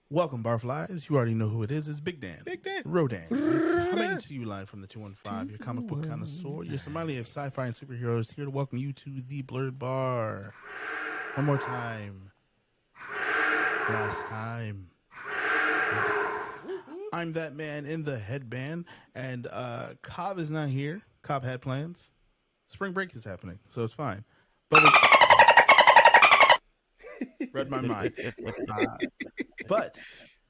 Welcome, Barflies. You already know who it is. It's Big Dan. Big Dan. Rodan. Coming to you live from the 215, your comic book connoisseur, your Somali of sci-fi and superheroes, here to welcome you to the Blurred Bar. One more time. Last time. Yes. I'm that man in the headband, and Cobb is not here. Cobb had plans. Spring break is happening, so it's fine. But read my mind. But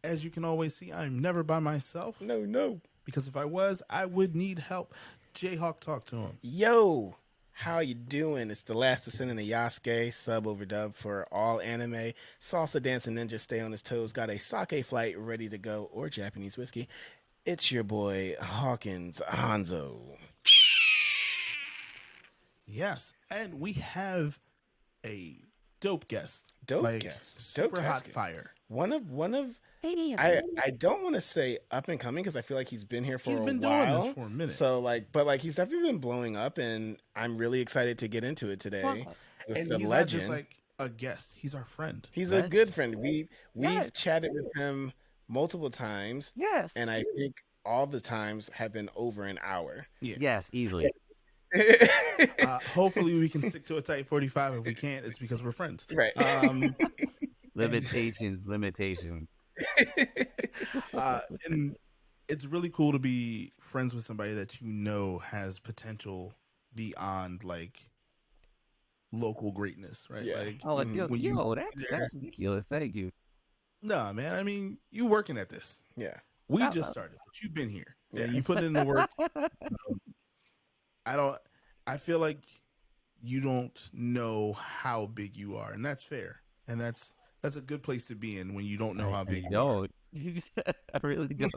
as you can always see, I'm never by myself. No. Because if I was, I would need help. Jayhawk, talk to him. Yo, how you doing? It's the last descendant of Yasuke, sub overdub for all anime. Salsa dancing ninja, stay on his toes. Got a sake flight ready to go, or Japanese whiskey. It's your boy Hawkins Hanzo. Yes, and we have a dope guest. Dope guest. Super hot fire. One of I don't want to say up and coming because I feel like he's been here for a while. He's been doing this for a minute. So but he's definitely been blowing up, and I'm really excited to get into it today. With And the he's legend. not just like a guest. He's our friend. He's a good friend. We've chatted with him multiple times. Yes. And I think all the times have been over an hour. Yeah. Yes, easily. Hopefully we can stick to a tight 45. If we can't, it's because we're friends. Right. Limitations. And it's really cool to be friends with somebody that you know has potential beyond like local greatness, right? Yeah. Like, that's ridiculous. Thank you. No, man. I mean, you working at this. Yeah. We just started, but you've been here and you put in the work. I feel like you don't know how big you are, and that's fair. And that's a good place to be in when you don't know how big you are. I really don't.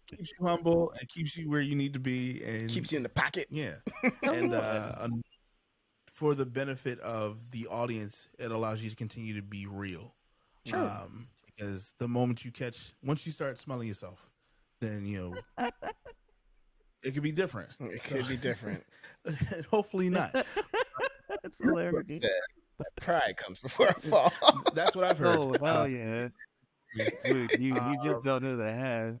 Keeps you humble and keeps you where you need to be, and Keeps you in the pocket. Yeah. And for the benefit of the audience, it allows you to continue to be real. True. Because the moment once you start smelling yourself, then it could be different. It could be different. Hopefully not. That's hilarious. Pride comes before a fall. That's what I've heard. Oh, hell yeah. You just don't know the half.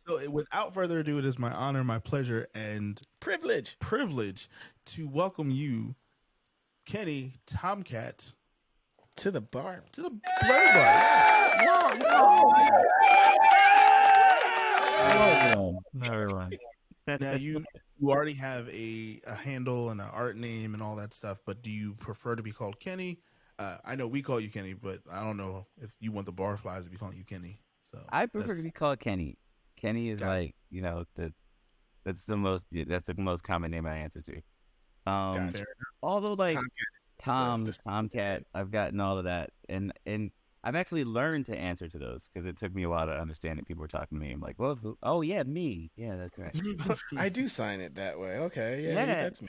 So without further ado, it is my honor, my pleasure, and privilege to welcome you, Keni, Thomcat, to the bar. To the Blurred Bar. Welcome, everyone. Now you already have a handle and an art name and all that stuff, but do you prefer to be called Keni? I know we call you Keni, but I don't know if you want the Barflies to be calling you Keni. So I prefer to be called Keni. Keni is that's the most common name I answer to. Although like Thomcat, I've gotten all of that, and I've actually learned to answer to those because it took me a while to understand that people were talking to me. I'm like, well, oh yeah, me, yeah, that's right. I do sign it that way. Okay, yeah. That's me.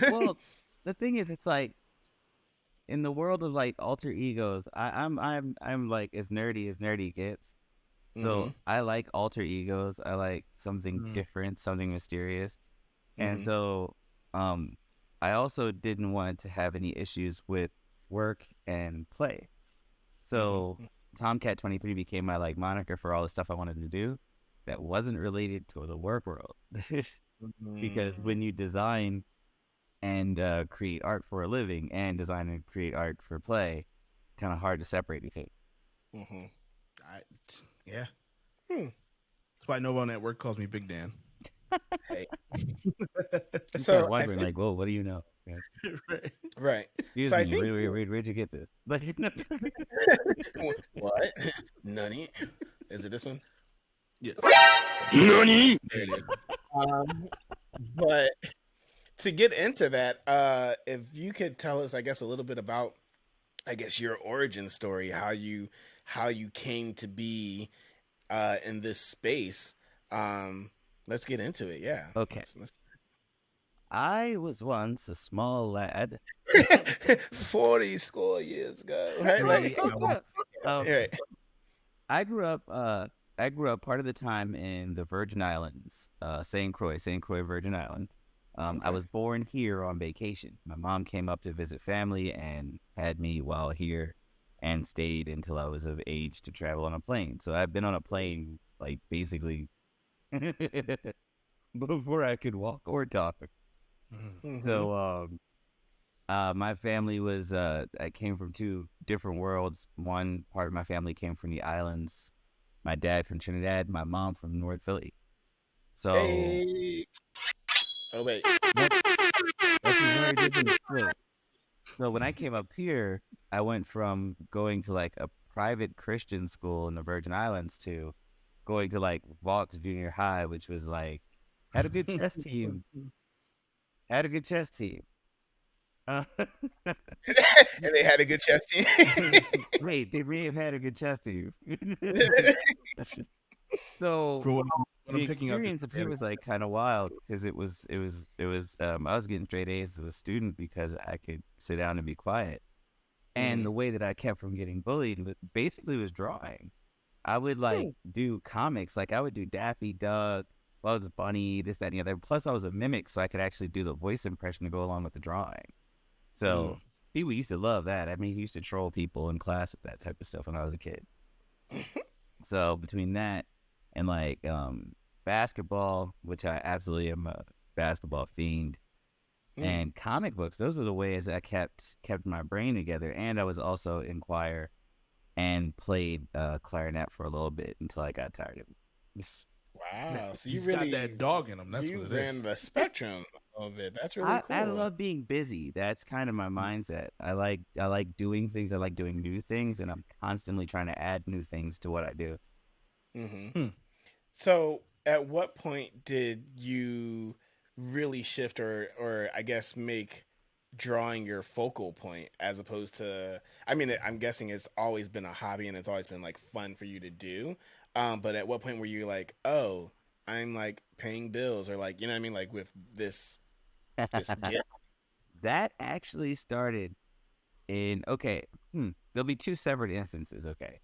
Well, the thing is, it's like in the world of like alter egos, I'm like as nerdy gets. So I like alter egos. I like something different, something mysterious, and so I also didn't want to have any issues with work and play. So Thomcat23 became my like moniker for all the stuff I wanted to do that wasn't related to the work world. Because when you design and create art for a living and design and create art for play, kind of hard to separate anything. Yeah. That's why no one at work calls me Big Dan. Hey. So wondering like, whoa, what do you know? Right. Excuse me, where'd you get this? What? Nani? Is it this one? Yes. Nani? There it is. But to get into that, if you could tell us, I guess, a little bit about, I guess, your origin story, how you came to be in this space. Let's get into it. Yeah. Okay. I was once a small lad. 40 score years ago. Right? Right. I grew up part of the time in the Virgin Islands, St. Croix, Virgin Islands. I was born here on vacation. My mom came up to visit family and had me while here and stayed until I was of age to travel on a plane. So I've been on a plane like basically before I could walk or talk. Mm-hmm. So my family was I came from two different worlds. One part of my family came from the islands. My dad from Trinidad, my mom from North Philly. So Hey. Oh wait. that's that's a very different split. So when I came up here, I went from going to like a private Christian school in the Virgin Islands to going to like Vaux Junior High, which was like had a good chess team. Had a good chess team. Uh, And they had a good chess team. wait, they may have had a good chess team. So For what the I'm picking up, experience up here was like kind of wild because it was I was getting straight A's as a student because I could sit down and be quiet. And the way that I kept from getting bullied basically was drawing. I would like do comics, like I would do Daffy Duck, Bugs Bunny, this, that, and the other. Plus, I was a mimic, so I could actually do the voice impression to go along with the drawing. So people used to love that. I mean, he used to troll people in class with that type of stuff when I was a kid. So between that and like basketball, which I absolutely am a basketball fiend, and comic books, those were the ways I kept my brain together. And I was also in choir and played clarinet for a little bit until I got tired of it. Wow. So you he's got that really dog in him. That's you what it ran is. the spectrum a little bit. That's really I cool. love being busy. That's kind of my mindset. I like doing things. I like doing new things, and I'm constantly trying to add new things to what I do. Mm-hmm. So, at what point did you really shift, or I guess make drawing your focal point, as opposed to? I mean, I'm guessing it's always been a hobby and it's always been like fun for you to do. But at what point were you like, oh, I'm like paying bills, or like, you know what I mean, like with this gift? That actually started in okay. There'll be two separate instances. Okay,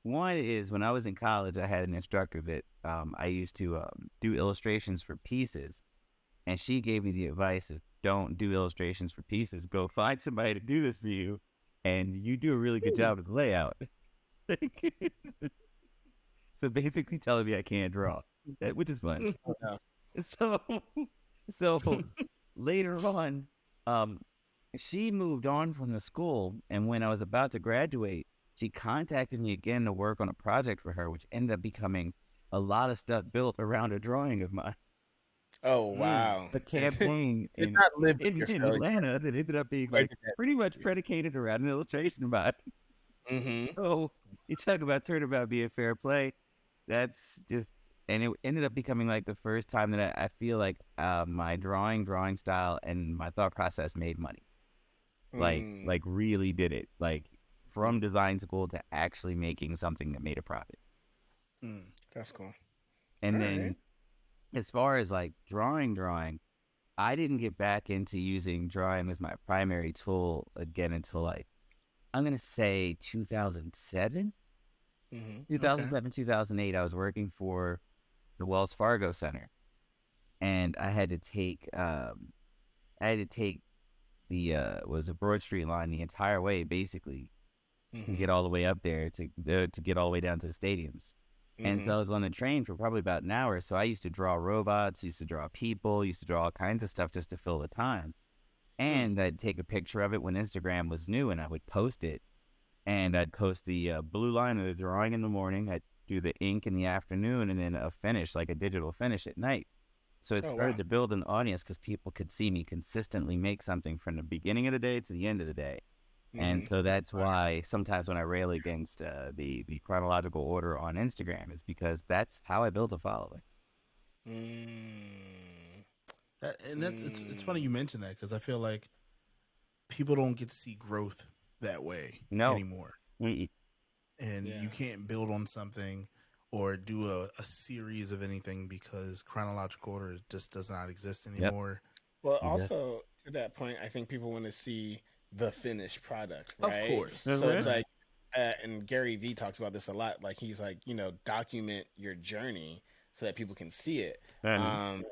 one is when I was in college, I had an instructor that I used to do illustrations for pieces, and she gave me the advice of don't do illustrations for pieces. Go find somebody to do this for you, and you do a really good job of the layout. So basically, telling me I can't draw, which is fun. Oh, no. So, so later on, um, she moved on from the school, and when I was about to graduate, she contacted me again to work on a project for her, which ended up becoming a lot of stuff built around a drawing of mine. Oh wow! A campaign Did in not live with in, your in failure. Atlanta that ended up being Where like did that pretty much predicated around an illustration of mine. Mm-hmm. So you talk about turnabout being fair play. That's just, and it ended up becoming like the first time that I feel like my drawing style and my thought process made money. Like really did it. Like from design school to actually making something that made a profit. That's cool. All And right. then as far as like drawing, I didn't get back into using drawing as my primary tool again until like I'm gonna say 2007. Okay. 2007, 2008, I was working for the Wells Fargo Center, and I had to take the was a Broad Street line the entire way, basically, to Mm-hmm. get all the way up there to get all the way down to the stadiums. And Mm-hmm. so I was on the train for probably about an hour. So I used to draw robots, used to draw people, used to draw all kinds of stuff just to fill the time. And I'd take a picture of it when Instagram was new, and I would post it. And I'd post the blue line of the drawing in the morning. I'd do the ink in the afternoon, and then a finish, like a digital finish at night. So it Oh started wow. to build an audience because people could see me consistently make something from the beginning of the day to the end of the day. And Mm-hmm. so that's why sometimes when I rail against the chronological order on Instagram is because that's how I built a following. Mm. And it's funny Mm. you mentioned that because I feel like people don't get to see growth that way No. anymore, Mm-mm. and Yeah. you can't build on something or do a series of anything because chronological order just does not exist Yep. anymore. Well, Exactly. also to that point, I think people want to see the finished product, Of right? course, So it's Mhm. like, and Gary Vee talks about this a lot. Like he's like, document your journey so that people can see it. And Um,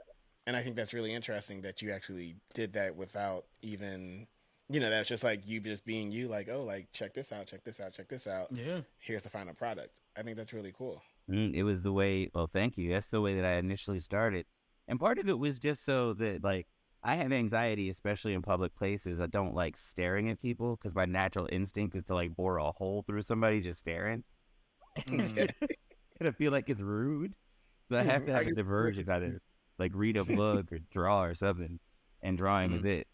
and I think that's really interesting that you actually did that without even, that's just like you just being you, like, oh, like check this out, check this out, check this out. Yeah. Here's the final product. I think that's really cool. It was the way. Well, thank you. That's the way that I initially started, and part of it was just so that like I have anxiety, especially in public places. I don't like staring at people because my natural instinct is to like bore a hole through somebody just staring. Mm. And I feel like it's rude, so I have to have a diversion, either like read a book or draw or something, and drawing is it.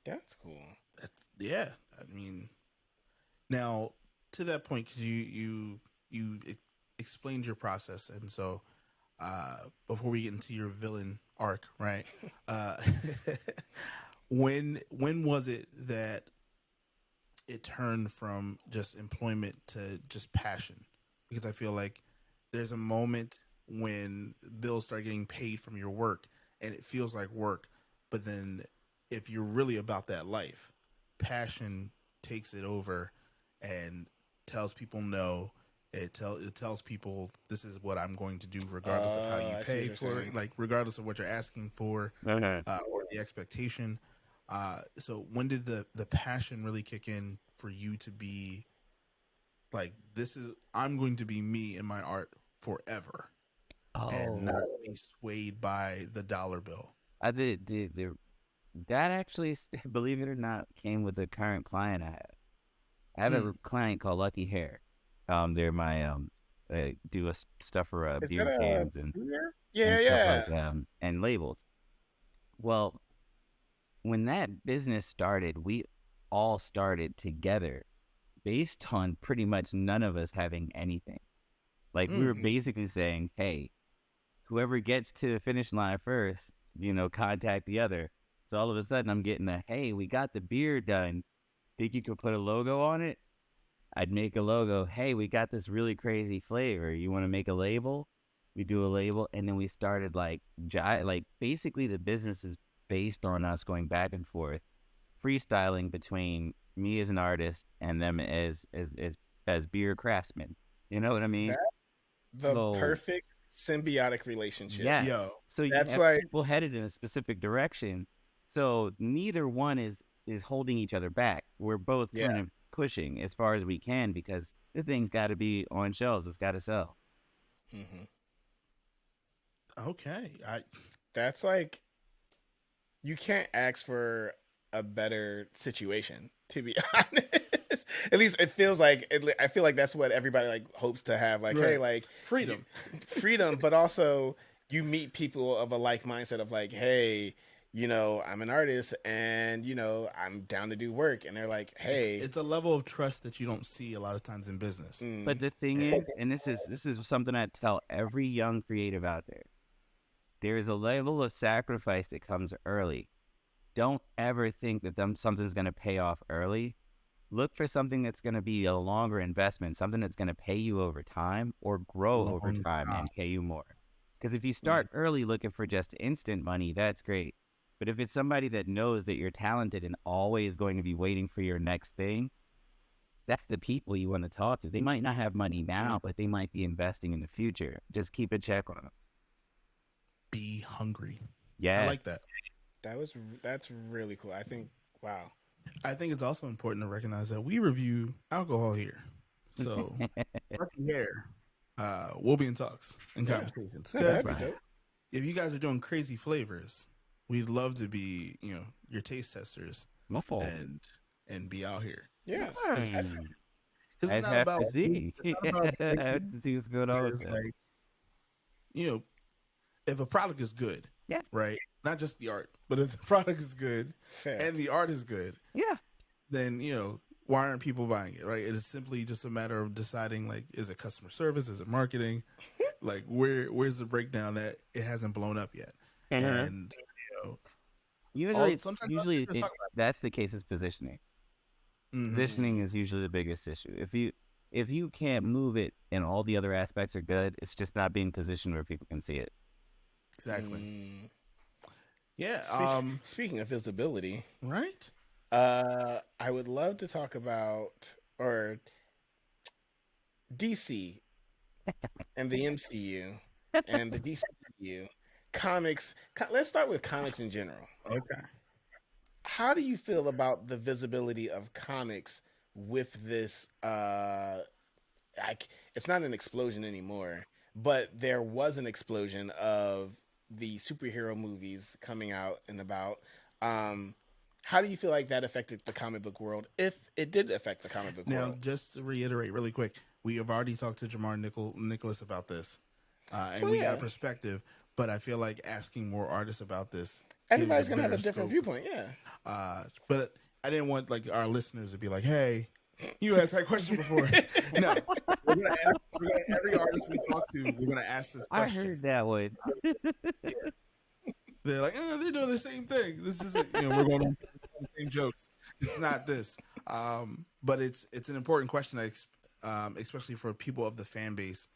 That's cool. Yeah, I mean, now to that point, because you explained your process, and so before we get into your villain arc, right? Uh, when was it that it turned from just employment to just passion? Because I feel like there's a moment when bills start getting paid from your work and it feels like work, but then if you're really about that life, passion takes it over and tells people no. It tells people this is what I'm going to do, regardless of how you pay for it, like regardless of what you're asking for, or the expectation. So when did the passion really kick in for you to be like, I'm going to be me in my art forever, and not be swayed by the dollar bill? I did that actually, believe it or not, came with the current client I have. I have a client called Lucky Hair. They're my do stuff for beer cans and stuff like and labels. Well, when that business started, we all started together based on pretty much none of us having anything. Like we were basically saying, hey, whoever gets to the finish line first, contact the other. So all of a sudden I'm getting hey, we got the beer done. Think you could put a logo on it? I'd make a logo. Hey, we got this really crazy flavor. You want to make a label? We do a label. And then we started like basically the business is based on us going back and forth, freestyling between me as an artist and them as beer craftsmen. You know what I mean? The perfect symbiotic relationship. Yeah. Yo, so you have like people headed in a specific direction. So neither one is holding each other back. We're both kind of pushing as far as we can because the thing's got to be on shelves. It's got to sell. Okay. That's like, you can't ask for a better situation, to be honest. At least it feels like I feel like that's what everybody like hopes to have. Like, hey, like freedom, but also you meet people of a like mindset of like, hey, I'm an artist and I'm down to do work, and they're like, hey, it's a level of trust that you don't see a lot of times in business. But the thing is, and this is something I tell every young creative out there is a level of sacrifice that comes early. Don't ever think that something's going to pay off early. Look for something that's going to be a longer investment, something that's going to pay you over time or grow over time and pay you more. Because if you start early looking for just instant money, that's great. But if it's somebody that knows that you're talented and always going to be waiting for your next thing, that's the people you want to talk to. They might not have money now, but they might be investing in the future. Just keep a check on them. Be hungry. Yeah, I like that. That's really cool. I think, wow. I think it's also important to recognize that we review alcohol here. So, here, we'll be in talks and conversations. If you guys are doing crazy flavors, we'd love to be, your taste testers and be out here. Yeah. Because it's not about see what's going on. Like, if a product is good, right? Not just the art, but if the product is good and the art is good, then why aren't people buying it, right? It is simply just a matter of deciding, like, is it customer service, is it marketing, like where's the breakdown that it hasn't blown up yet, and usually that's the case is positioning. Positioning is usually the biggest issue. If you can't move it and all the other aspects are good, it's just not being positioned where people can see it. Exactly. Yeah. Speaking of visibility, right? I would love to talk about DC and the MCU and the DCU comics. Let's start with comics in general. Okay. how do you feel about the visibility of comics with this? It's not an explosion anymore, but there was an explosion of the superhero movies coming out and about. Um, how do you feel like that affected the comic book world, if it did affect the comic book Now, world? just to reiterate really quick, we have already talked to Jamar Nicholas about this, and Well, we got yeah, a perspective. But I feel like asking more artists about this gives everybody's a gonna have a better different scope. viewpoint. Yeah. But I didn't want like our listeners to be like, "Hey, you asked that question before." No, every artist we talk to, we're gonna ask this I question. heard that one. Yeah. They're like, they're doing the same thing. This is, we're going on the same jokes. It's not this, but it's an important question, especially for people of the fan base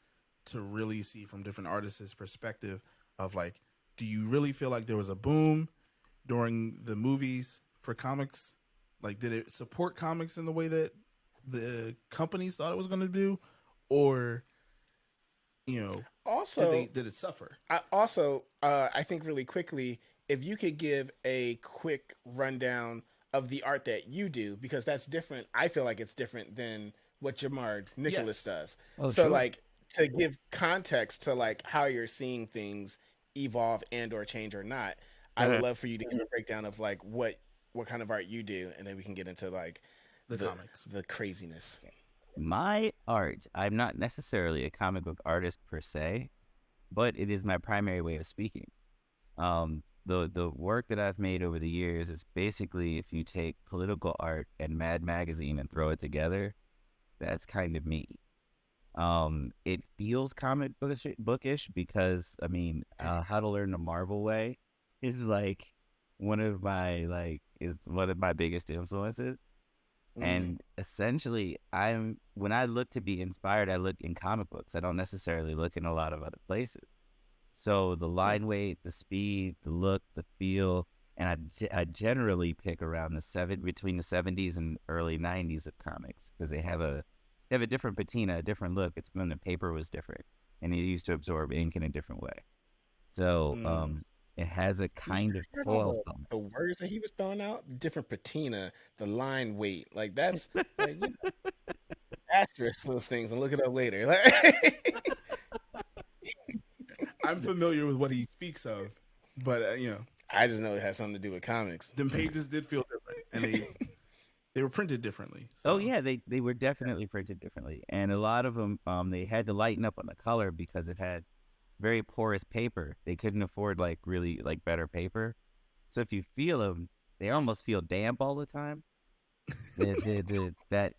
to really see from different artists' perspective of like, do you really feel like there was a boom during the movies for comics? Like, did it support comics in the way that the companies thought it was going to do, or Also, did it suffer? I think really quickly, if you could give a quick rundown of the art that you do, because that's different. I feel like it's different than what Jamar Nicholas Yes. does. Oh, So, sure. like, to give context to like how you're seeing things evolve and or change or not, I would love for you to give a breakdown of like what kind of art you do, and then we can get into like The comics. the craziness. My art, I'm not necessarily a comic book artist per se, but it is my primary way of speaking. The work that I've made over the years is basically if you take political art and Mad Magazine and throw it together, that's kind of me. It feels comic bookish because I mean, How to Learn the Marvel Way is like one of my biggest influences. Mm-hmm. And essentially, when I look to be inspired, I look in comic books. I don't necessarily look in a lot of other places. So the line weight, the speed, the look, the feel, and I generally pick around between the 70s and early 90s of comics because they have a different patina, a different look. It's when the paper was different and it used to absorb ink in a different way. So it has a You kind of heard all coil color. the words that he was throwing out? Different patina, the line weight. Like that's like asterisk those things and look it up later. Like, I'm familiar with what he speaks of, but I just know it has something to do with comics. them pages did feel different, and they were printed differently. So. Oh yeah, they were definitely printed differently, and a lot of them they had to lighten up on the color because it had very porous paper. They couldn't afford like really like better paper, so if you feel them, they almost feel damp all the time. That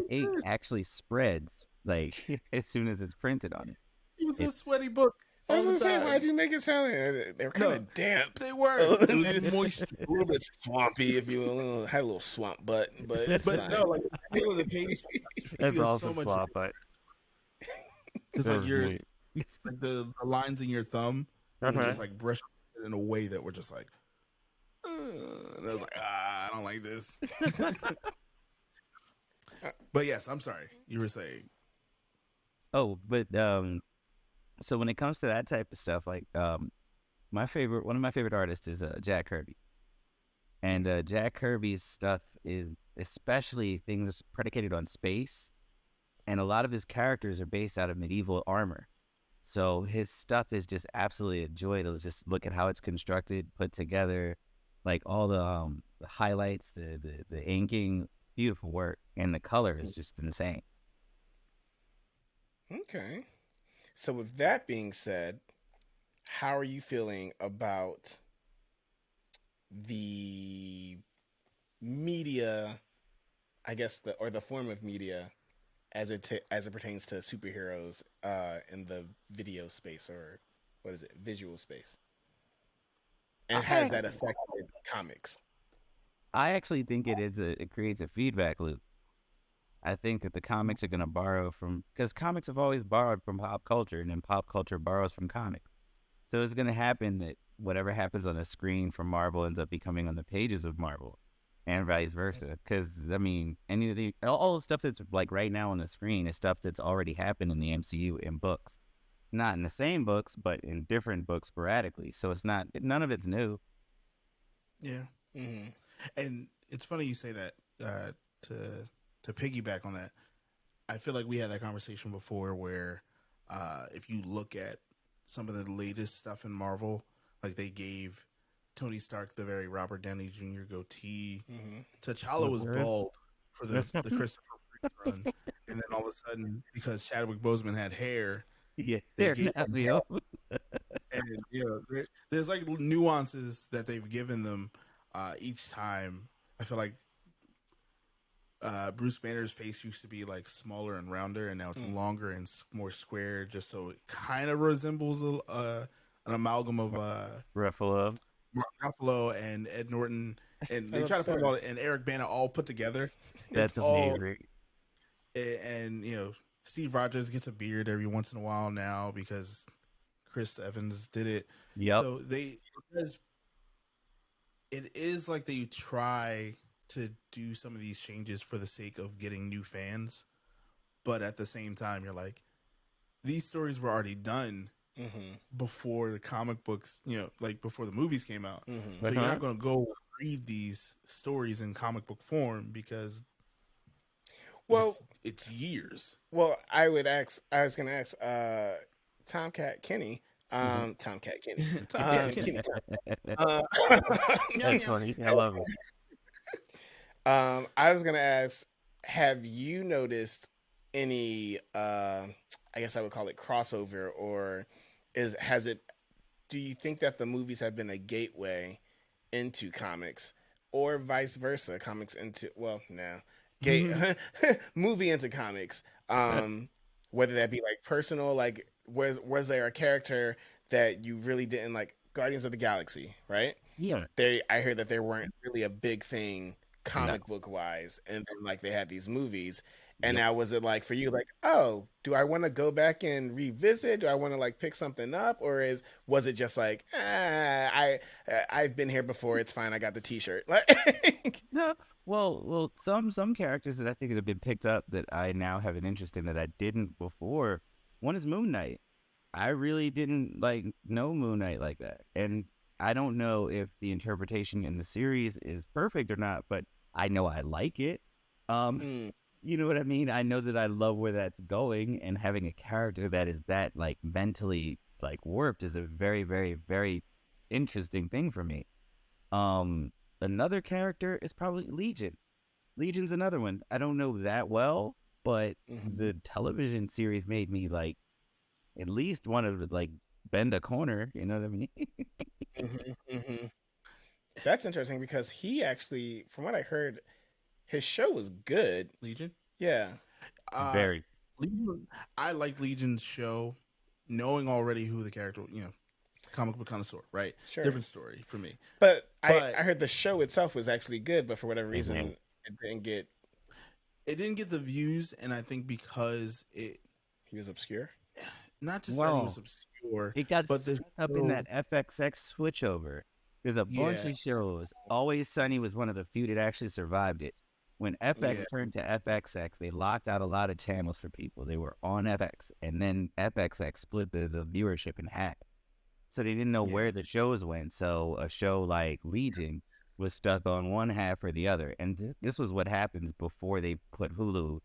ink actually spreads like as soon as it's printed on it. It was a It's sweaty book I all was the gonna say, time. why'd you make it sound like they were kind of damp? They were. It was moist, A little bit swampy, if you will. Had a little swamp butt, but it's but fine. no, like the feel of the page that's feels also so much swap, but because like like the lines in your thumb would just like brush in a way that were just like, and I was like, I don't like this. But yes, I'm sorry. You were saying. Oh, but so when it comes to that type of stuff, like one of my favorite artists is Jack Kirby, and Jack Kirby's stuff is especially things predicated on space, and a lot of his characters are based out of medieval armor. So his stuff is just absolutely a joy to just look at how it's constructed, put together, like all the highlights, the inking, beautiful work, and the color is just insane. Okay. So with that being said, how are you feeling about the media? I guess the form of media as it pertains to superheroes in the video space, or what is it, visual space, and I has that actually, affected comics? I actually think it creates a feedback loop. I think that the comics are going to borrow from because comics have always borrowed from pop culture, and then pop culture borrows from comics. So it's going to happen that whatever happens on the screen from Marvel ends up becoming on the pages of Marvel, and vice versa. Because I mean, all the stuff that's like right now on the screen is stuff that's already happened in the MCU in books, not in the same books, but in different books sporadically. So it's not none of it's new. Yeah. Mm-hmm. And it's funny you say that. To piggyback on that, I feel like we had that conversation before, where if you look at some of the latest stuff in Marvel, like they gave Tony Stark the very Robert Downey Jr. goatee. Mm-hmm. T'Challa was bald for the Christopher Reeve run, and then all of a sudden, because Chadwick Boseman had hair, Yeah, they they're gave not him Leo. and there's like nuances that they've given them each time. I feel like Bruce Banner's face used to be like smaller and rounder, and now it's longer and more square, just so it kind of resembles an amalgam of Ruffalo. Mark Ruffalo and Ed Norton, and they Oh, try to put them sorry. all and Eric Bana all put together. It's That's all, amazing. and Steve Rogers gets a beard every once in a while now because Chris Evans did it. Yep. So it is like that you try to do some of these changes for the sake of getting new fans, but at the same time, you're like, these stories were already done before the comic books, like before the movies came out. So you're not going to go read these stories in comic book form because it's years. Well, I was going to ask Thomcat23. Thomcat23. Kenny. That's funny. I love it. I was going to ask, have you noticed any, I guess I would call it crossover, or do you think that the movies have been a gateway into comics, or vice versa, comics into, movie into comics, whether that be like personal, like was there a character that you really didn't like? Guardians of the Galaxy, right? Yeah. I heard that they weren't really a big thing comic book wise, and then like they had these movies. And now, was it like for you, like, oh, do I want to go back and revisit? Do I want to like pick something up, or was it just like, I've been here before, it's fine, I got the T-shirt? Like, No, well, some characters that I think have been picked up that I now have an interest in that I didn't before. One is Moon Knight. I really didn't like know Moon Knight like that, and I don't know if the interpretation in the series is perfect or not, but I know I like it. You know what I mean? I know that I love where that's going, and having a character that is that like mentally like warped is a very, very, very interesting thing for me. Another character is probably Legion. Legion's another one. I don't know that well, but the television series made me like at least want to like bend a corner. You know what I mean? That's interesting because he actually, from what I heard, his show was good. Legion? Yeah. Very. Legion, I like Legion's show, knowing already who the character, comic book connoisseur, right? Sure. Different story for me. But I heard the show itself was actually good, but for whatever reason, it didn't get the views, and I think because he was obscure. Not just that he was obscure, it got up in that FXX switchover. There's a bunch of shows. Always Sunny was one of the few that actually survived it. When FX turned to FXX, they locked out a lot of channels for people. They were on FX, and then FXX split the viewership in half. So they didn't know where the shows went. So a show like Legion was stuck on one half or the other. And this was what happens before they put Hulu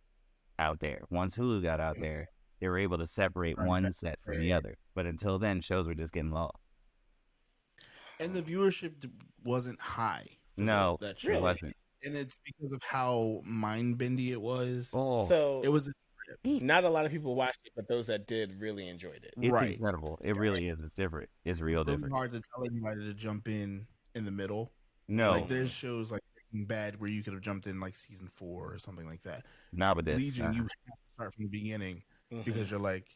out there. Once Hulu got out there, they were able to separate one set from the other. But until then, shows were just getting lost. And the viewership wasn't high. No, that show. It wasn't. And it's because of how mind-bendy it was. So it was not a lot of people watched it, but those that did really enjoyed it. It's incredible. It really is. It's different. It's real different. It's hard to tell anybody to jump in the middle. No. Like there's shows like Breaking Bad where you could have jumped in like season 4 or something like that. Nah, but this Legion, you have to start from the beginning because you're like,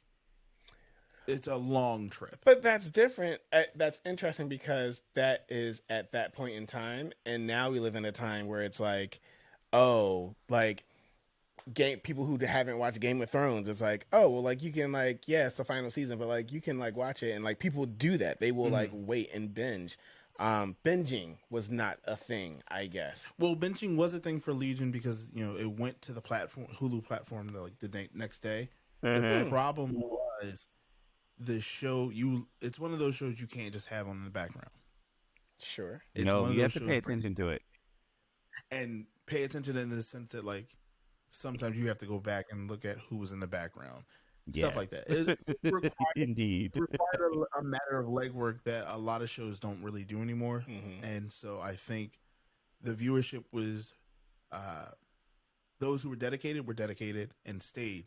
it's a long trip. But that's different. That's interesting because that is at that point in time, and now we live in a time where it's like, people who haven't watched Game of Thrones, it's like, oh, well, like you can like, it's the final season, but like you can like watch it, and like people do that. They will like wait and binge. Binging was not a thing, I guess. Well, binging was a thing for Legion because it went to the Hulu platform the next day. The problem was the show it's one of those shows you can't just have on in the background. Sure. You have to pay attention to it. and pay attention in the sense that like sometimes you have to go back and look at who was in the background, stuff like that. It Indeed. required a matter of legwork that a lot of shows don't really do anymore, and so I think the viewership was those who were dedicated and stayed.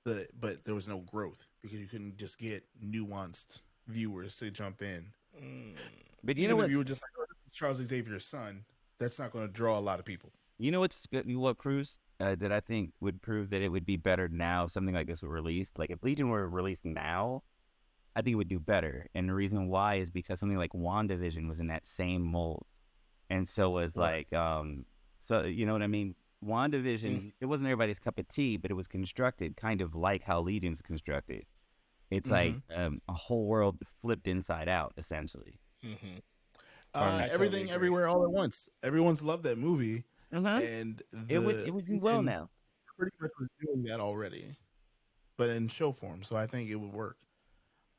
But there was no growth because you couldn't just get nuanced viewers to jump in. But you Even know if what? you were just like, oh, this is Charles Xavier's son, that's not going to draw a lot of people. You know what's good? What proves that I think would prove that it would be better now. Something like this were released. Like if Legion were released now, I think it would do better. And the reason why is because something like WandaVision was in that same mold, and so was Right. so you know what I mean. WandaVision, it wasn't everybody's cup of tea, but it was constructed kind of like how Legion's constructed. It's like a whole world flipped inside out, essentially. Everything, everywhere, all at once. Everyone's loved that movie, and it would do well now. Pretty much was doing that already, but in show form. So I think it would work.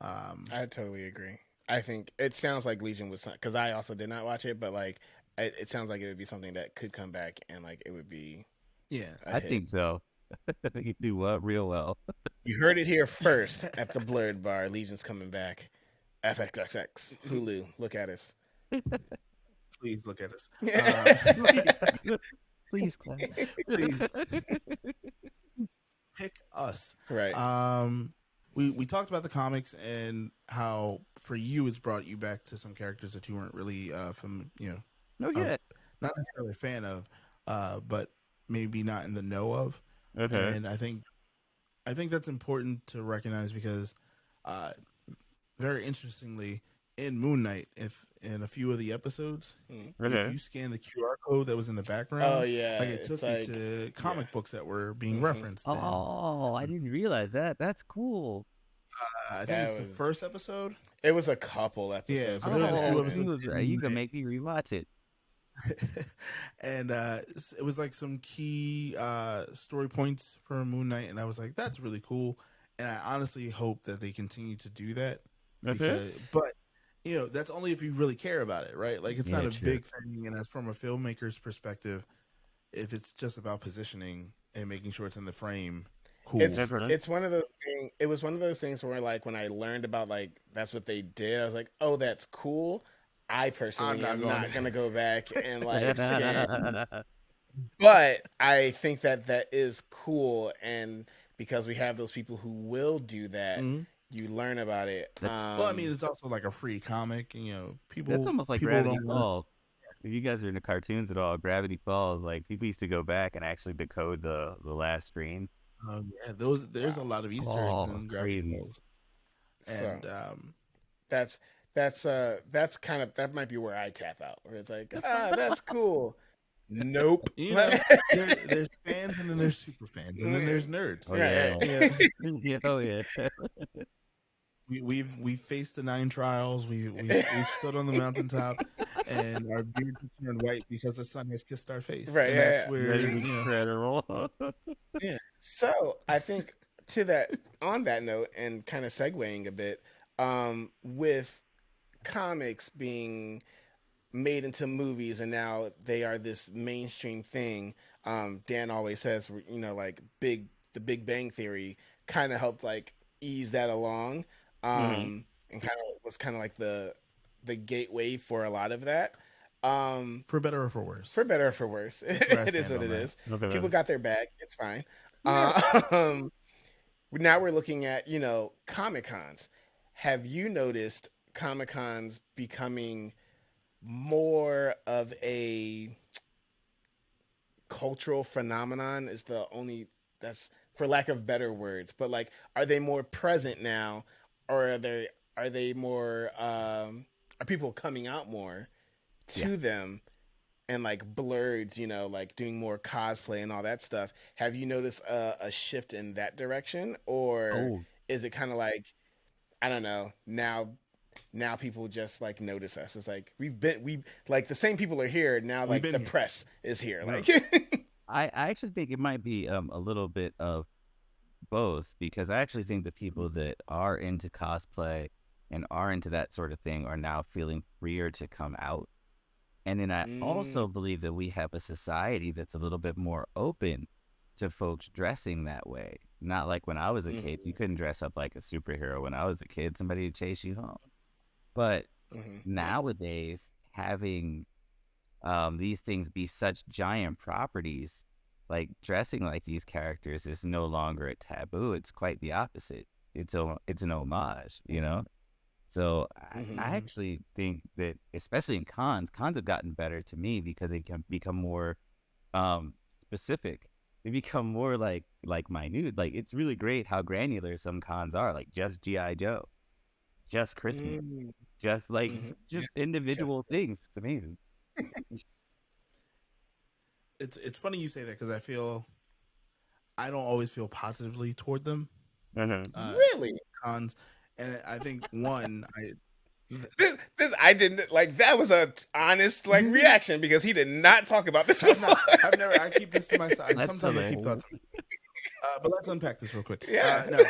I totally agree. I think it sounds like Legion was because I also did not watch it, but like it sounds like it would be something that could come back and like it would be. Yeah, I think so. I think it'd do real well. You heard it here first at the Blurred Bar. Legion's coming back. FXXX Hulu, look at us. Please look at us. Please, Clay. Please pick us. Right. We talked about the comics and how for you it's brought you back to some characters that you weren't really not necessarily a fan of, but maybe not in the know of. Okay. And I think that's important to recognize because very interestingly in Moon Knight, if in a few of the episodes, if you scan the QR code that was in the background, like it took you to comic books that were being referenced. Oh, I didn't realize that. That's cool. I think it's the first episode. It was a couple episodes. Yeah, there was a few episodes. You can make me rewatch it. And it was like some key story points for Moon Knight, and I was like, that's really cool. And I honestly hope that they continue to do that. But that's only if you really care about it, right? Like it's not a big thing, and as from a filmmaker's perspective, if it's just about positioning and making sure it's in the frame, cool. It's one of those things. It was one of those things where like when I learned about like that's what they did, I was like, oh, that's cool. I personally am not gonna go back and like scan. But I think that is cool, and because we have those people who will do that, you learn about it. Well, I mean, it's also like a free comic, people. That's almost like people Gravity Falls. If you guys are into cartoons at all, Gravity Falls, like people used to go back and actually decode the last screen. Yeah, there's a lot of Easter eggs in Gravity Falls, and that's kind of that might be where I tap out, where it's like that's cool. Nope. There's fans, and then there's super fans, and then there's nerds. Oh yeah. We've faced the 9 trials. We stood on the mountaintop, and our beards turned white because the sun has kissed our face. Right. And that's where incredible. Yeah. So I think on that note, and kind of segueing a bit, with comics being made into movies and now they are this mainstream thing. Dan always says, like the Big Bang Theory kind of helped like ease that along, and kind of was kind of like the gateway for a lot to that. For better or for worse. For better or for worse, it is what it is. People got their bag. It's fine. Now we're looking at Comic Cons. Have you noticed Comic Cons becoming more of a cultural phenomenon? Is that's for lack of better words, but like, are they more present now, or are they more are people coming out more to them and like Blurred, like doing more cosplay and all that stuff? Have you noticed a shift in that direction, or is it kind of like, I don't know, now people just like notice us? It's like we like the same people are here now, like the press is here. Like I actually think it might be a little bit of both, because I actually think the people that are into cosplay and are into that sort of thing are now feeling freer to come out. And then I also believe that we have a society that's a little bit more open to folks dressing that way. Not like when I was a kid, you couldn't dress up like a superhero. When I was a kid, somebody would chase you home. But nowadays, having these things be such giant properties, like dressing like these characters is no longer a taboo. It's quite the opposite. It's an homage, you know? So I actually think that, especially in cons have gotten better to me because they can become more specific. They become more like minute. Like, it's really great how granular some cons are. Like, just G.I. Joe, just Christmas, just like just individual things. It's amazing. It's funny you say that because I don't always feel positively toward them. Really? Cons, and I think one, this I didn't like. That was a honest reaction because he did not talk about this before. I've never. I keep this to myself. Sometimes I keep thoughts. But let's unpack this real quick. Yeah. No,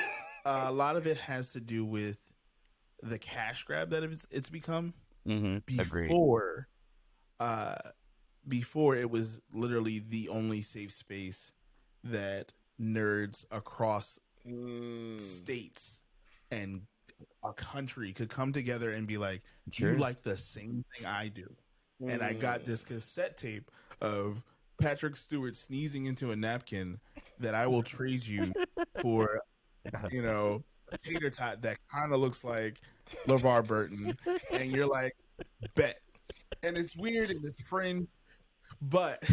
a lot of it has to do with the cash grab that it's become. Before, before it was literally the only safe space that nerds across states and a country could come together and be like, you like the same thing I do. And I got this cassette tape of Patrick Stewart sneezing into a napkin that I will trade you for, a tater tot that kind of looks like LeVar Burton. And you're like, bet. And it's weird and it's fringe, but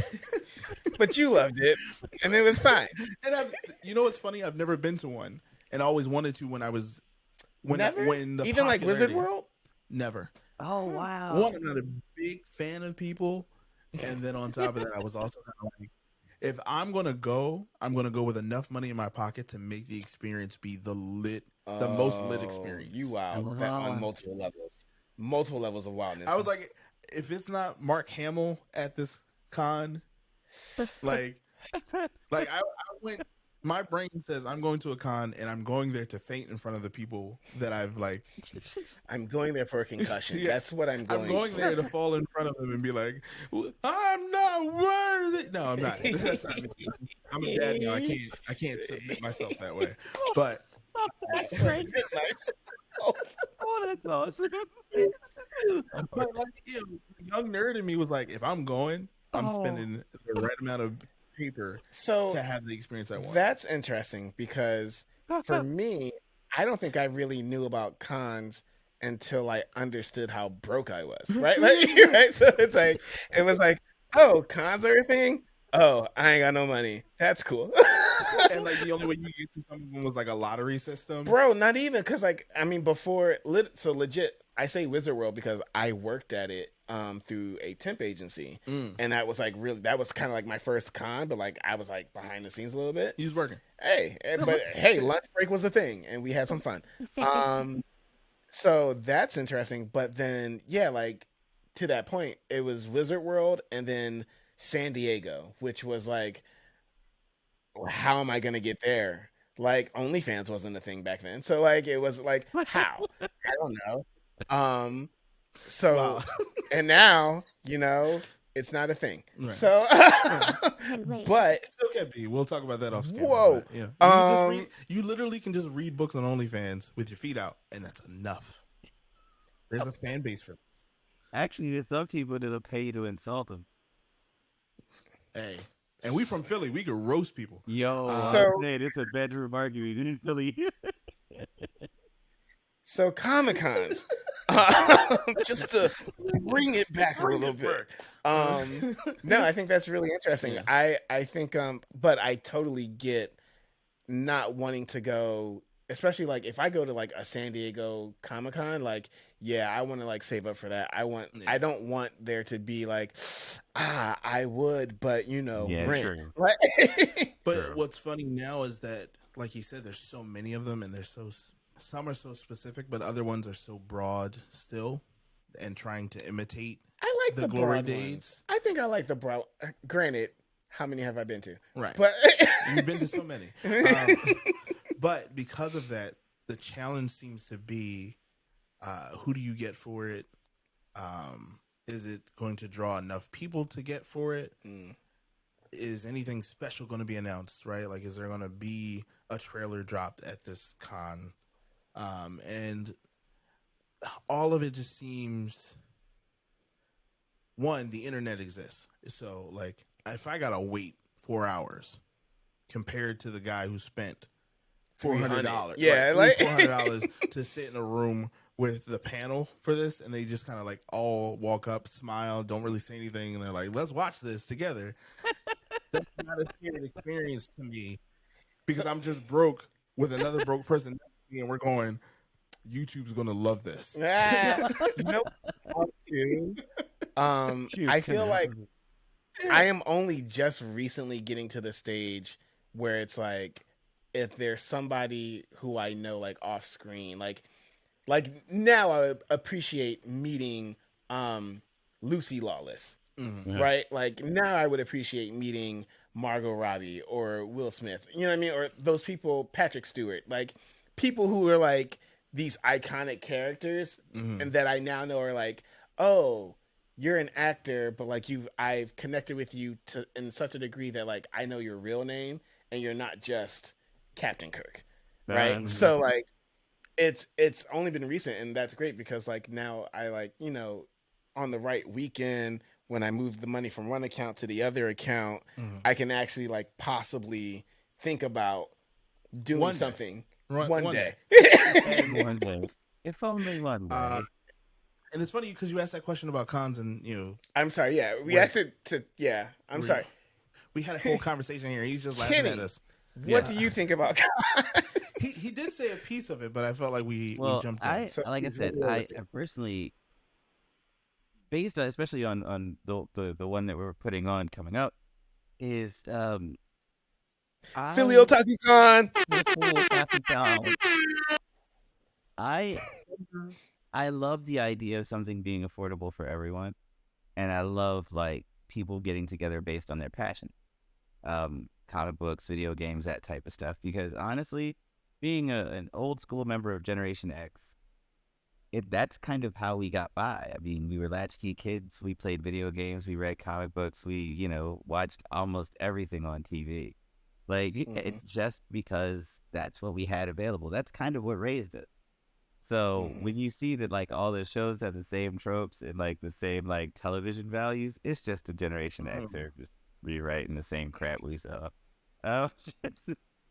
you loved it and it was fine. And you know what's funny? I've never been to one and I always wanted to when I was when the even like Wizard World. Never. Oh wow. One, I'm not a big fan of people, and then on top of that, I was also kind of like, if I'm gonna go with enough money in my pocket to make the experience be the most lit experience. You wow, that on multiple levels of wildness. I was like, if it's not Mark Hamill at this con, like I went. My brain says I'm going to a con and I'm going there to faint in front of the people that I've like. I'm going there for a concussion. Yeah. That's what I'm going. I'm going there to fall in front of them and be like, I'm not worthy. No, I'm not. That's not me. I'm a dad now. I can't submit myself that way. But that's great. Oh, that's awesome. But like, young nerd in me was like, if I'm going, I'm spending the right amount of paper to have the experience I want. That's interesting because for me, I don't think I really knew about cons until I understood how broke I was. Right? Right? So it's like it was like, oh, cons are a thing? Oh, I ain't got no money. That's cool. And like the only way you get to some of them was like a lottery system. Bro, not even because before so legit, I say Wizard World because I worked at it through a temp agency, and that was like that was kind of like my first con, but like I was like behind the scenes a little bit. He was working. Hey, lunch break was a thing, and we had some fun. So that's interesting. But then like to that point, it was Wizard World, and then San Diego, which was like, how am I gonna get there? Like OnlyFans wasn't a thing back then, so like it was like how I don't know. So wow. And now it's not a thing. Right. So, but it still can be. We'll talk about that off camera. Whoa, yeah. You literally can just read books on OnlyFans with your feet out, and that's enough. There's a fan base for this. Actually, there's some people that'll pay you to insult them. Hey. And we from Philly, we could roast people. Yo, I'm saying it's a bedroom argument in Philly. So Comic-Cons, just to bring it back a little bit. No, I think that's really interesting. Yeah. I think, but I totally get not wanting to go, especially like if I go to like a San Diego Comic-Con, like, I want to like save up for that. I don't want there to be like, I would, but rent. Sure. But sure. What's funny now is that, like you said, there's so many of them, and some are so specific, but other ones are so broad still, and trying to imitate. I like the glory days. I think I like the broad. Granted, how many have I been to? Right, but you've been to so many. But because of that, the challenge seems to be, who do you get for it? Is it going to draw enough people to get for it? Is anything special going to be announced, right? Like, is there going to be a trailer dropped at this con? And all of it just seems, one, the internet exists. So, like, if I got to wait 4 hours compared to the guy who spent $400, yeah, like $400 to sit in a room with the panel for this, and they just kind of like all walk up, smile, don't really say anything, and they're like, "Let's watch this together." That's not a shared experience to me because I'm just broke with another broke person next to me, and we're going, YouTube's gonna love this. Nope. I feel like I am only just recently getting to the stage where it's like, if there's somebody who I know like off screen, like now I appreciate meeting Lucy Lawless. Right? Like now I would appreciate meeting Margot Robbie or Will Smith. You know what I mean? Or those people, Patrick Stewart. Like people who are like these iconic characters and that I now know are like, oh, you're an actor, but like I've connected with you to in such a degree that like I know your real name and you're not just Captain Kirk. Right? So like it's only been recent, and that's great because like now I like, you know, on the right weekend when I move the money from one account to the other account, I can actually like possibly think about doing something one day. One day. If only one day. And it's funny because you asked that question about cons, and you know, I'm sorry. Yeah, we asked it to. Yeah, I'm sorry. We had a whole conversation here. He's just laughing at us. What do you think about cons? He did say a piece of it, but I felt like we jumped in. Like I said, I personally, based on, especially on the one that we're putting on coming up, is Philly Otaku Con. I love the idea of something being affordable for everyone, and I love like people getting together based on their passion, comic books, video games, that type of stuff. Because honestly, being an old school member of Generation X, that's kind of how we got by. I mean, we were latchkey kids. We played video games. We read comic books. We, watched almost everything on TV. Like, it just because that's what we had available. That's kind of what raised us. So when you see that, like, all the shows have the same tropes and, like, the same, like, television values, it's just a Generation X are just rewriting the same crap we saw.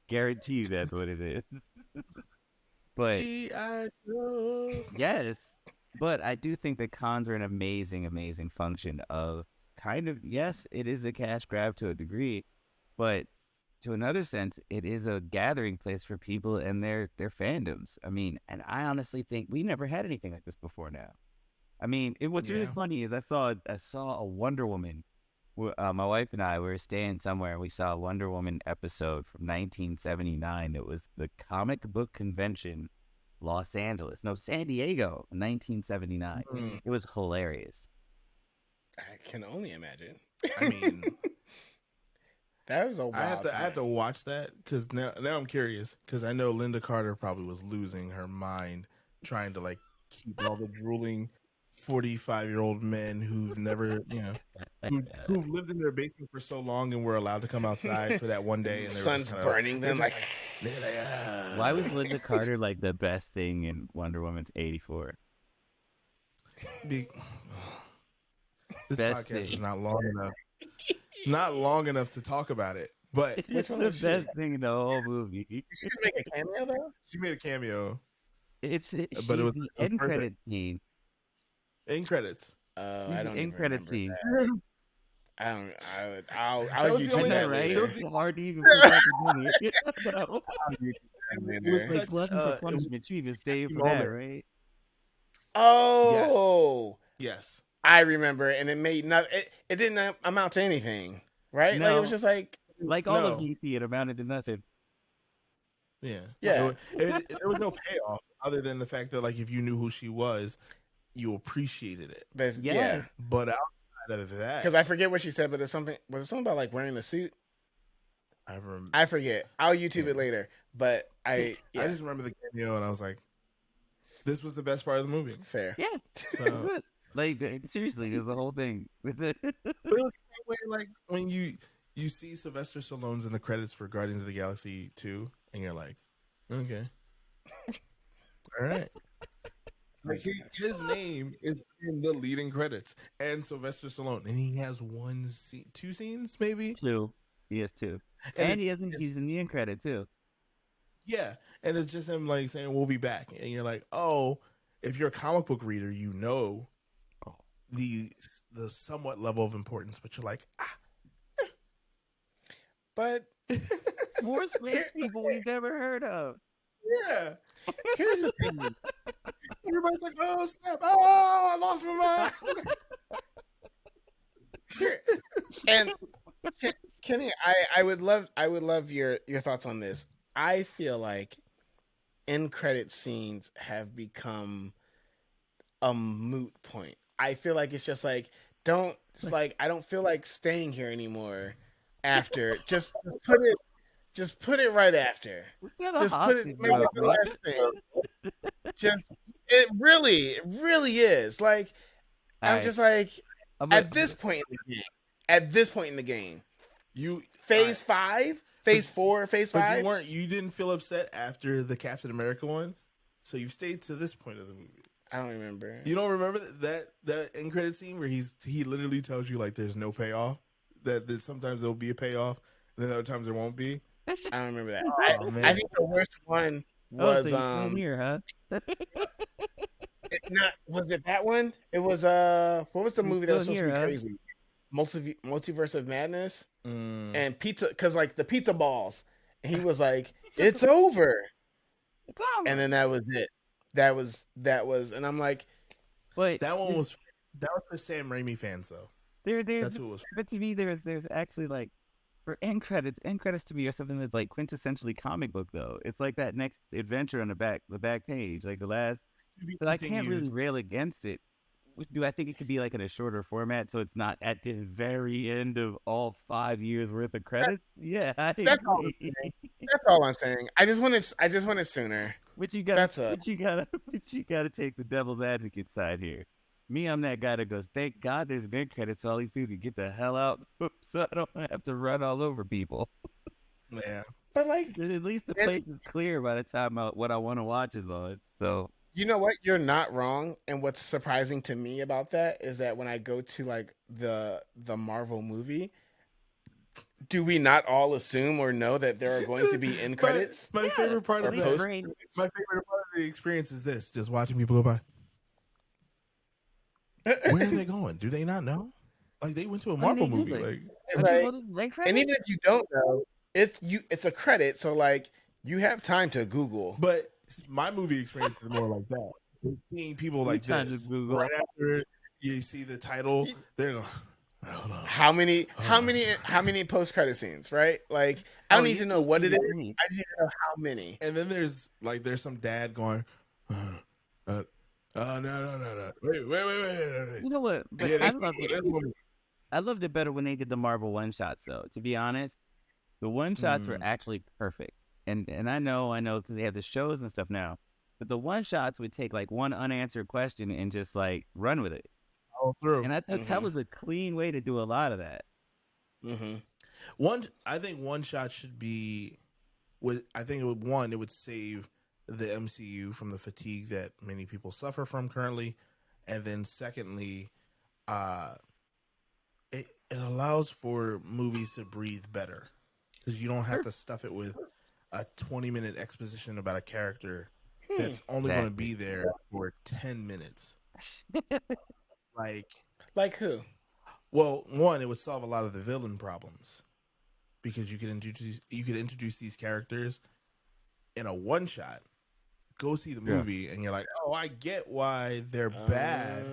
Guarantee you that's what it is. But yes, but I do think that cons are an amazing, amazing function of kind of, yes, it is a cash grab to a degree, but to another sense, it is a gathering place for people and their fandoms. I mean, and I honestly think we never had anything like this before now. I mean, what's really funny is I saw a Wonder Woman. My wife and I were staying somewhere, and we saw a Wonder Woman episode from 1979. It was the Comic Book Convention, San Diego, 1979. It was hilarious. I can only imagine. I mean, that was a wild I have to watch that because now I'm curious because I know Linda Carter probably was losing her mind trying to like keep all the drooling 45-year-old men who've never, who've lived in their basement for so long and were allowed to come outside for that one day, and the sun's burning them. Like, why was Linda Carter like the best thing in Wonder Woman 84? This best podcast is not long enough. Not long enough to talk about it, but it's the best thing in the whole movie. Did she make a cameo though? She made a cameo. But it was the end credit scene. In credits. I don't end credit scene. I'll YouTube that, right? It was hard to even put that together. It was like Glutton for Punishment. You even stayed for that, right? Oh, yes. I remember, and it made it didn't amount to anything, right? No. Like it was just like all of DC, it amounted to nothing. Yeah. There was no payoff other than the fact that like if you knew who she was, you appreciated it. Yeah. But outside of that, because I forget what she said, but was it something about like wearing the suit? I forget. I'll YouTube it later. But I just remember the cameo, and I was like, this was the best part of the movie. Fair. Yeah. So Like seriously, there's a whole thing with it. But it looks that way, like when you see Sylvester Stallone's in the credits for Guardians of the Galaxy 2, and you're like, okay, all right. Like his name is in the leading credits, and Sylvester Stallone, and he has one scene, 2 scenes, maybe. 2, he has 2, And and he's in the end credit too. yeah, and it's just him like saying we'll be back, and you're like, oh, if you're a comic book reader, you know the somewhat level of importance, but you're like, But More space people we've never heard of. yeah. Here's the thing. Everybody's like, oh snap! Oh, I lost my mind. and Kenny, I would love your thoughts on this. I feel like end credit scenes have become a moot point. I feel like it's just like I don't feel like staying here anymore after. Just put it right after. Just put it maybe the last thing. Just it really is. Like I'm just like at this point in the game. You Phase 5, Phase 4, Phase 5. But you didn't feel upset after the Captain America one, so you've stayed to this point of the movie. I don't remember. You don't remember that end credit scene where he literally tells you like there's no payoff, that sometimes there'll be a payoff, and then other times there won't be. I don't remember that. Oh, I think the worst one was so here, huh? was it that one? It was what was the movie that was supposed to be crazy? Multiverse of Madness and pizza, because like the pizza balls, and he was like, "It's over," and then that was it. That was, and I'm like, but that was for Sam Raimi fans though. That's what it was. But to me, there's actually like for end credits to me are something that's like quintessentially comic book though. It's like that next adventure on the back page, like the last. But I can't really rail against it. Do I think it could be like in a shorter format so it's not at the very end of all 5 years worth of credits? That's all I'm saying. I just want it sooner. But you gotta take the devil's advocate side here. Me, I'm that guy that goes, thank God there's an end credits so all these people can get the hell out so I don't have to run all over people. Yeah. But like at least the place is clear by the time what I want to watch is on. So you know what? You're not wrong. And what's surprising to me about that is that when I go to like the Marvel movie, do we not all assume or know that there are going to be end credits? My favorite part of the experience is this: just watching people go by. Where are they going? Do they not know? Like they went to a Marvel movie. And even if you don't know, it's a credit. So like you have time to Google. But my movie experience is more like that. Seeing people like this right after you see the title, they're going, hold on. How many post credit scenes, right? Like I don't need to know what it is. I just need to know how many. And then there's some dad going, no. Wait. You know what? But yeah, I loved it better when they did the Marvel one shots though. To be honest, the one shots were actually perfect. And I know because they have the shows and stuff now. But the one shots would take like one unanswered question and just like run with it. All through. And I thought that was a clean way to do a lot of that. I think one shot should be. It would save the MCU from the fatigue that many people suffer from currently, and then secondly, it allows for movies to breathe better because you don't have to stuff it with a 20-minute exposition about a character that's only going to be there for 10 minutes. Like who? Well, one, it would solve a lot of the villain problems because you could introduce these characters in a one shot. Go see the movie, and you're like, oh, I get why they're bad,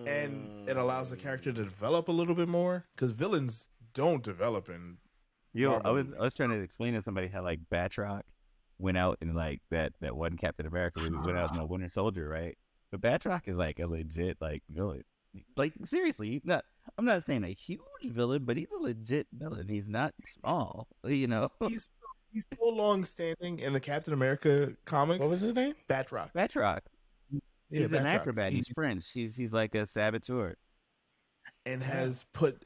and it allows the character to develop a little bit more because villains don't develop in. I was trying to explain to somebody how like Batroc went out and like that one Captain America went out in a Winter Soldier, right? But Batroc is like a legit like villain. Like seriously, he's not. I'm not saying a huge villain, but he's a legit villain. He's not small, you know. He's so long standing in the Captain America comics. What was his name? Batroc. Batroc. Yeah, He's an Batroc. acrobat. He's French. He's like a saboteur. And has put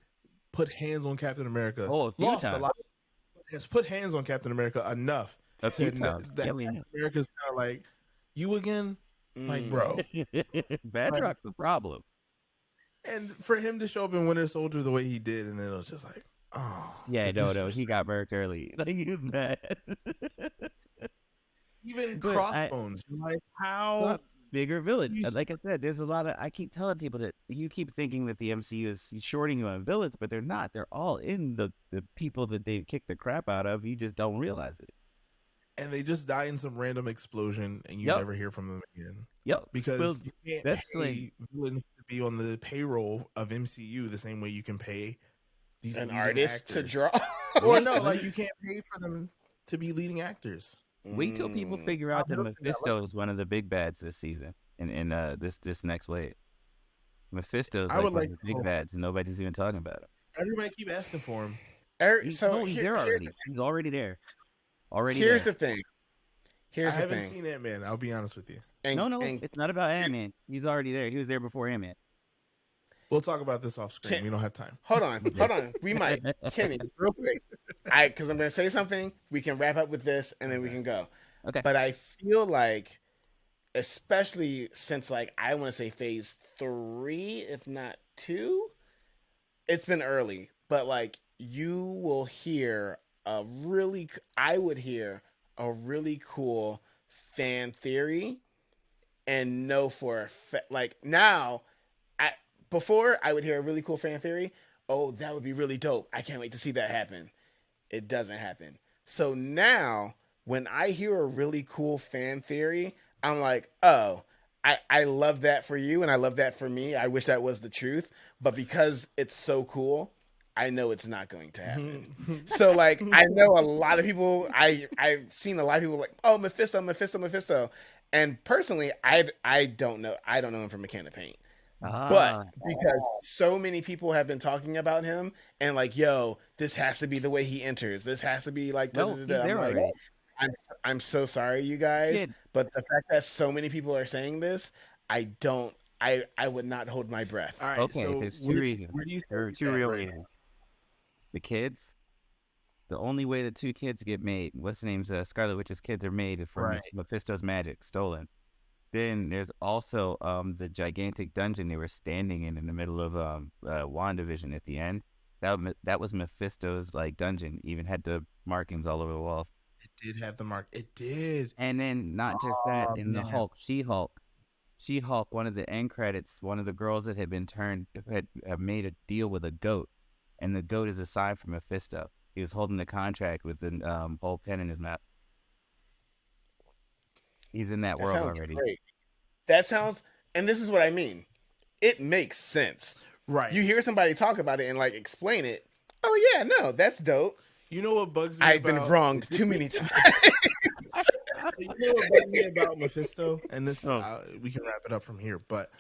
hands on Captain America. Oh, a few Lost times. a lot. Has put hands on Captain America enough A few to times. that Yeah, we know. Captain America's kind of like, you again? Like, bro. Batroc's a problem. And for him to show up in Winter Soldier the way he did, and then it was just like, oh. Yeah, no, he got murked early. Like, he was mad. Even But Crossbones, like how bigger villain. Like I said, there's a lot of. I keep telling people that you keep thinking that the MCU is shorting you on villains, but they're not. They're all in the people that they kicked the crap out of. You just don't realize it. And they just die in some random explosion, and you never hear from them again. Yep. Because you can't pay villains to be on the payroll of MCU the same way you can pay these an artist actors to draw. Or no, like you can't pay for them to be leading actors. Wait till people figure out that Mephisto is one of the big bads this season, in this next wave. Mephisto is like one of the big bads, and nobody's even talking about him. Everybody keep asking for him. He's there already. He's already there. Here's the thing. I haven't seen Ant-Man. I'll be honest with you. No, it's not about Ant-Man. He's already there. He was there before Ant-Man. We'll talk about this off screen. We don't have time. Hold on. We might. Kenny, real quick. Because I'm going to say something. We can wrap up with this, and then we can go. Okay. But I feel like, especially since, like, I want to say phase 3, if not 2, it's been early. But, like, you will hear I would hear a really cool fan theory and know for a fact, like, now, before I would hear a really cool fan theory. Oh, that would be really dope. I can't wait to see that happen. It doesn't happen. So now when I hear a really cool fan theory, I'm like, oh, I love that for you. And I love that for me. I wish that was the truth, but because it's so cool, I know it's not going to happen. So like, I know a lot of people, I've seen a lot of people like, oh, Mephisto. And personally, I don't know. I don't know him from a can of paint. But because so many people have been talking about him and like, yo, this has to be the way he enters. This has to be like, he's there already. I'm so sorry, you guys. But the fact that so many people are saying this, I would not hold my breath. All right, okay, so there's two reasons. There are two real reasons. The kids. The only way the two kids get made, what's the name's Scarlet Witch's kids are made from Mephisto's magic stolen. Then there's also the gigantic dungeon they were standing in the middle of WandaVision at the end. That was Mephisto's like dungeon. Even had the markings all over the wall. It did have the mark. It did. And then not just that, in the Hulk, She-Hulk, one of the end credits, one of the girls that had been turned had made a deal with a goat, and the goat is a sign for Mephisto. He was holding the contract with the whole pen in his mouth. He's in that world already. Great. That sounds, and this is what I mean. It makes sense. Right. You hear somebody talk about it and like explain it. Oh yeah, no, that's dope. You know what bugs me I've been wronged too many times. You know what bugs me about Mephisto? And this, we can wrap it up from here. But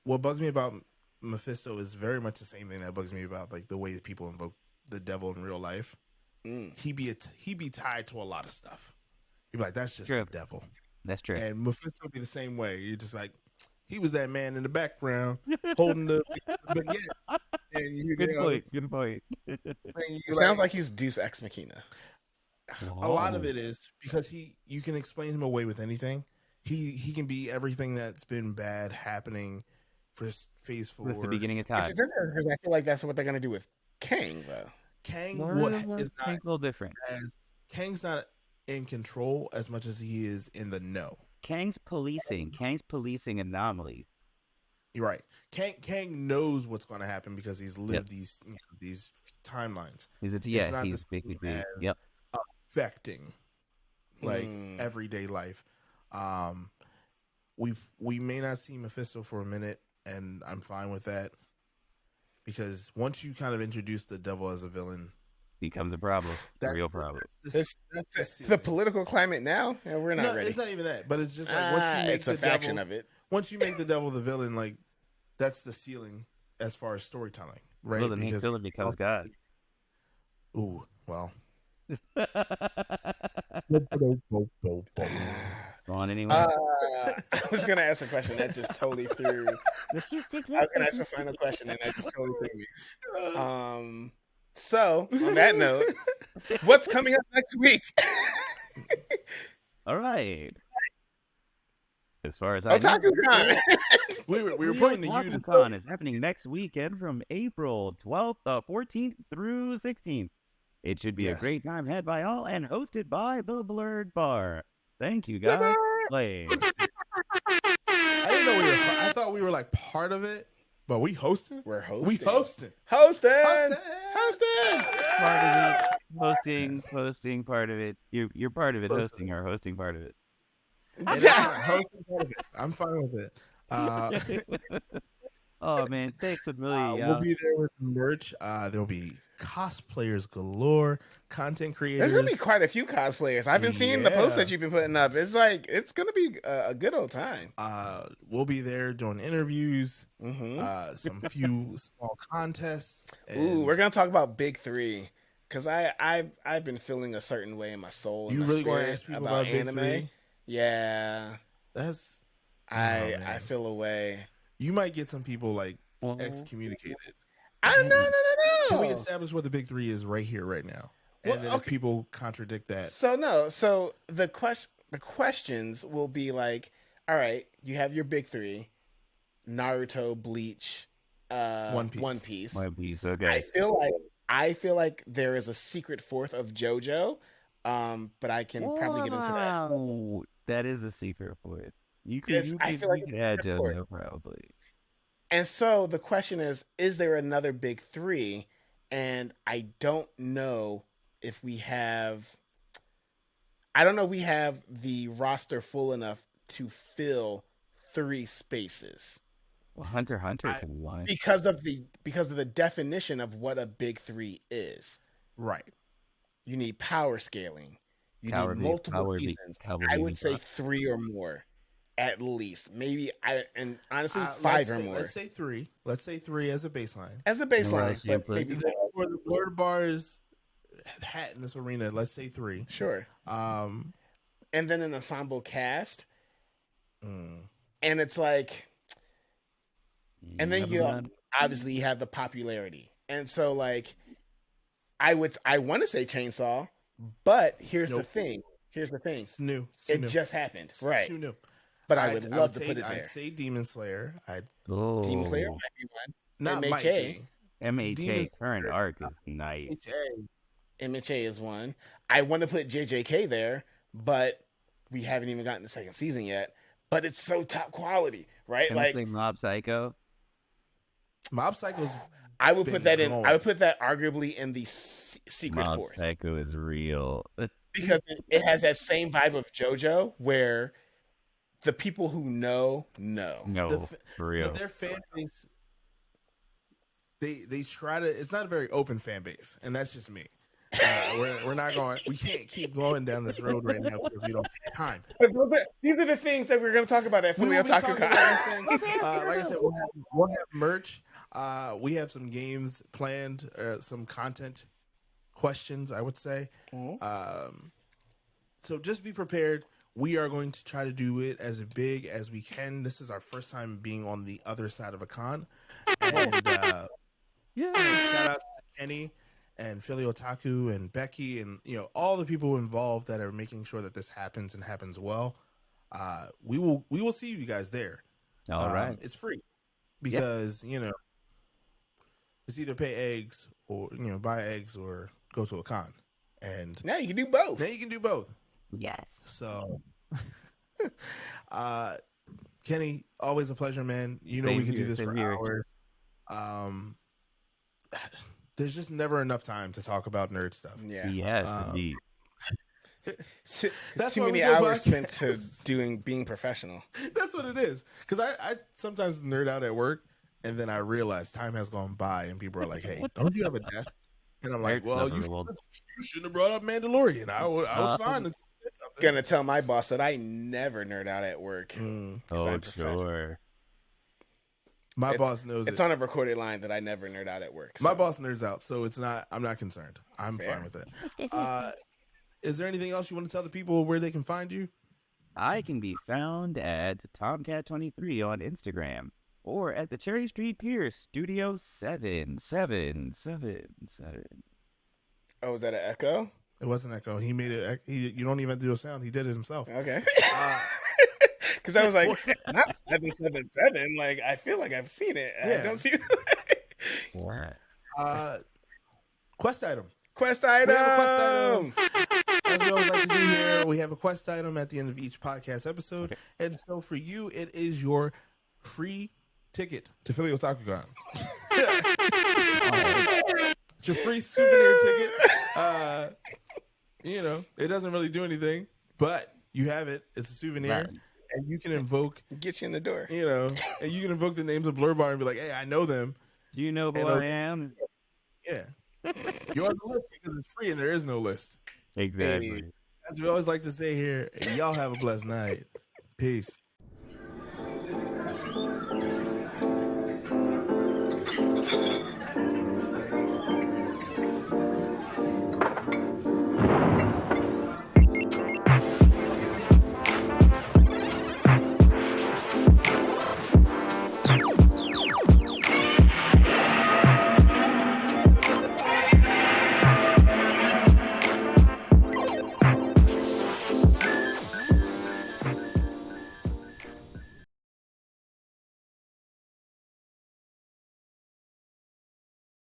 what bugs me about Mephisto is very much the same thing that bugs me about like the way that people invoke the devil in real life. He be tied to a lot of stuff. You'd be like, that's just the devil. That's true. And Mephisto be the same way. You're just like, he was that man in the background holding the baguette. And Good point. It sounds like he's Deus Ex Machina. A lot of it is because you can explain him away with anything. He can be everything that's been bad happening for phase 4. It's the beginning of time. Because I feel like that's what they're going to do with Kang, though. Kang is not a little different. Kang's not in control as much as he is in the know. Kang's policing anomalies. You're right. Kang knows what's going to happen because he's lived these timelines. He's basically affecting like everyday life. We may not see Mephisto for a minute, and I'm fine with that because once you kind of introduce the devil as a villain, becomes a problem, a real problem. That's the political climate now, and we're not ready. It's not even that, but it's just like once you make the faction devil, of it. Once you make the devil the villain, like that's the ceiling as far as storytelling, right? Well, then the villain becomes God. Ooh, well. Go on anyway. I was gonna ask a question that just totally threw. I was gonna ask a final question and that just totally threw me. So on that note, what's coming up next week? All right. As far as I know, Otaku Con. we were pointing to you. Otaku Con is happening next weekend from April 12th, 14th through 16th. It should be a great time had by all and hosted by the Blurred Bar. Thank you, guys. Play. I didn't know I thought we were like part of it, but we hosting. We're hosting. We hosting. Hosting. Part of it. Hosting part of it. You're part of it. Hosting or hosting part of it. Hosting part of it. I'm fine with it. Oh man, thanks a million. We'll be there with merch. There'll be cosplayers galore, content creators. There's gonna be quite a few cosplayers. I've been seeing the posts that you've been putting up. It's like it's gonna be a good old time. We'll be there doing interviews, some few small contests. Ooh, we're gonna talk about Big Three because I've been feeling a certain way in my soul. You really want to ask people about anime? Big Three? Yeah, I feel a way. You might get some people like excommunicated. No. Can we establish what the Big Three is right here, right now? And then if people contradict that. So the questions will be like, all right, you have your Big Three, Naruto, Bleach, One Piece. Okay. I feel like there is a secret fourth of JoJo, but I can probably get into that. That is a secret fourth. You could add JoJo probably. And so the question is there another Big Three? And I don't know if we have. I don't know if we have the roster full enough to fill 3 spaces. Well, Hunter can be one because of the definition of what a Big Three is. Right. You need power scaling. You need multiple seasons. I would say 3 or more. At least, maybe honestly 5 or more. Let's say 3. Let's say 3 as a baseline. But maybe for the Blurred Bar's hat in this arena, let's say 3. Sure. And then an ensemble cast, and it's like, and then obviously you have the popularity, and so like, I want to say Chainsaw, but here's the thing. It's new. It just happened. It's right. Too new. But I would love to put it there. I'd say Demon Slayer. Demon Slayer might be one. Not MHA. MHA current arc is nice. MHA is one. I want to put JJK there, but we haven't even gotten the second season yet. But it's so top quality, right? Can I say Mob Psycho? Mob Psycho's. I would put that in. I would put that arguably in the secret Mob fourth. Psycho is real because it has that same vibe of JoJo where the people who know. For real. Their fan base, they try to. It's not a very open fan base, and that's just me. We're not going. We can't keep going down this road right now because we don't have time. These are the things that we're going to talk about at Philly Otaku Con. Like I said, we'll have merch. We have some games planned, some content questions, I would say. So just be prepared. We are going to try to do it as big as we can. This is our first time being on the other side of a con. And shout out to Keni and Philly Otaku and Becky and all the people involved that are making sure that this happens and happens well. We will see you guys there. All right. It's free because it's either pay eggs or buy eggs or go to a con. And now you can do both. Yes. So, Keni, always a pleasure, man. We could do this for hours. There's just never enough time to talk about nerd stuff. Yeah. Yes, indeed. That's too many hours spent to being professional. That's what it is. Because I sometimes nerd out at work, and then I realize time has gone by, and people are like, "Hey, don't you have a desk?" And I'm like, "Well, you shouldn't have brought up Mandalorian. I was fine." Gonna tell my boss that I never nerd out at work. Oh, sure. My boss knows it's on a recorded line that I never nerd out at work. So. My boss nerds out, so it's not. I'm not concerned. I'm fine with it. Is there anything else you want to tell the people where they can find you? I can be found at Thomcat23 on Instagram or at the Cherry Street Pier, Studio 7777. Oh, was that an echo? It wasn't echo. He made it. You don't even have to do a sound. He did it himself. Okay. Because I was like, not 777. Like, I feel like I've seen it. Yeah. I don't see it. What? Quest item. Quest item. We have a quest item. As we always like to do here, we have a quest item at the end of each podcast episode. Okay. And so for you, it is your free ticket to Philly Otaku Con. It's your free souvenir ticket. It doesn't really do anything, but you have it. It's a souvenir. Right. And you can invoke. Get you in the door. And you can invoke the names of Blur Bar and be like, hey, I know them. Do you know who I am? Yeah. You're on the list because it's free and there is no list. Exactly. As we always like to say here, y'all have a blessed night. Peace.